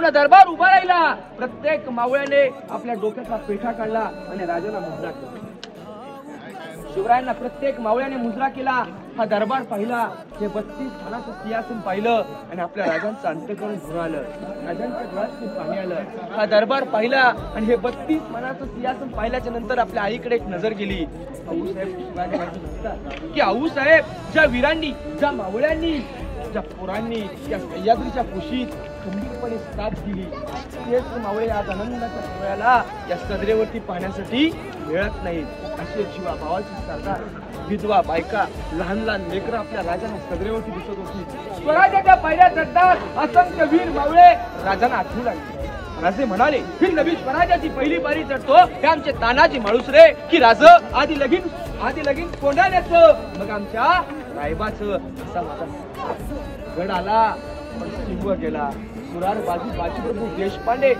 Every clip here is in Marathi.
पूर्ण दरबार उभा राहिला. प्रत्येक मावळ्याने आपल्या डोक्याचा पेठा काढला आणि राजाला मुजरा केला. शिवरायांना प्रत्येक मावळ्याने मुजरा केला. हा दरबार पाहिला, हे 32 मानाचं सिंहासन पाहिलं आणि आपल्या राजांचं अंतःकरण भरून आलं. राजांच्या डोळ्यात पाणी आलं. हा दरबार पाहिला आणि हे 32 मानाचं सिंहासन पाहिल्याच्या नंतर आपल्या आईकडे एक नजर गेली. आऊसाहेब शिवाजी म्हणतात की आऊसाहेब, ज्या वीरांनी, ज्या मावळ्यांनी, ज्या पोरांनी या सह्याद्रीच्या कुशीत खंबीरपणे साथ दिली, तेच मावळे आज आनंदाच्या सोहळ्याला या सदरेवरती पाहण्यासाठी मिळत नाहीत. अशी जीवा भावाची सरदार, विधवा बायका, लहान लहान लेकरं आपल्या राजांना सदरेवरती दिसत होती. स्वराज्याच्या पायऱ्या चढतात असंख्य वीर मावळे राजांना आठवू लागले. राजे म्हणाले, ही नवी स्वराज्याची पहिली पायरी चढतो हे आमचे तानाजी माणूस रे, की राज आधी लगीन कोंढाण्याचं, मग आमच्या रायबाचं. असा माझा गड आला पण सिंह गेला. सुरार बाजीप्रभू देशपांडे,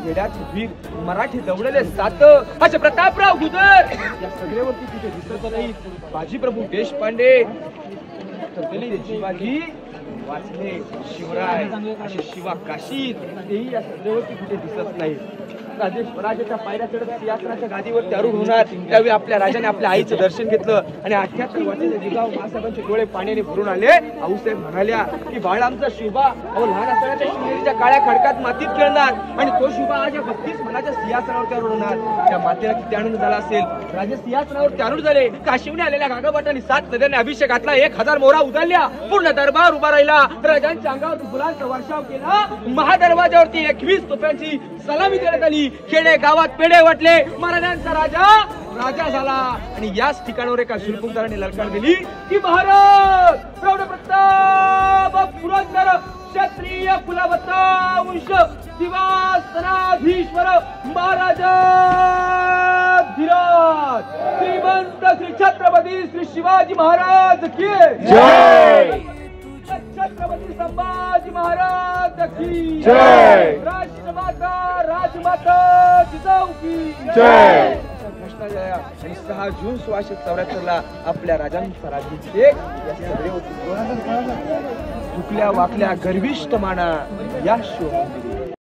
येड्याचे वीर, मराठी दौडले 7, असे प्रतापराव गुजर या सगळ्यावरती तिथे दिसत नाही. बाजीप्रभू देशपांडे तर शिवाजी वाचले, शिवराय असे शिवा काशीत, तेही या सगळ्यावरती कुठे दिसत नाही. राजे स्वराज्याच्या पायऱ्या चढत सिंहासनाच्या गादीवर आरूढ होणार त्यावेळी आपल्या राजाने आपल्या आईचं दर्शन घेतलं आणि 78 वर्षाचे जिजाऊ महासाहेबांचे डोळे पाण्याने भरून आले. आऊसाहेब म्हणाल्या की बाळ आमचा शिवबा अहो लहान असताना शिवनेरीच्या काळ्या खडकात मातीत खेळणार आणि तो शिवबा आज या 32 मानाच्या सिंहासनावर आरूढ होणार. त्या मातेला किती आनंद झाला असेल. राजे सिंहासनावर आरूढ झाले. काशीवने आलेल्या गागाभटांनी 7 नद्यांनी अभिषेक घातला. 1000 मोहरा उधळल्या. पूर्ण दरबार उभा राहिला. राजांच्या अंगावरती फुलांचा वर्षाव केला. महादरवाजावरती 21 तोफ्यांची सलामी देण्यात आली. खेडे गावात पेढे वाटले. महाराजांचा राजा झाला. आणि याच ठिकाणावर एका शिल्पकाराने ललकार दिली की महाराज प्रौढ प्रताप पुरंदर क्षत्रिय कुलवंश सिंहासनाधीश्वर महाराजा धीराज श्रीमंत श्री छत्रपती श्री शिवाजी महाराज की जय. छत्रपती संभाजी महाराज की जय. राजमाता जिजाऊ की जय. आणि 6 जून 1674 आपल्या राजांचा राज्याभिषेक या सगळे होते. झुकल्या वाकल्या गर्विष्ठ माना या शिव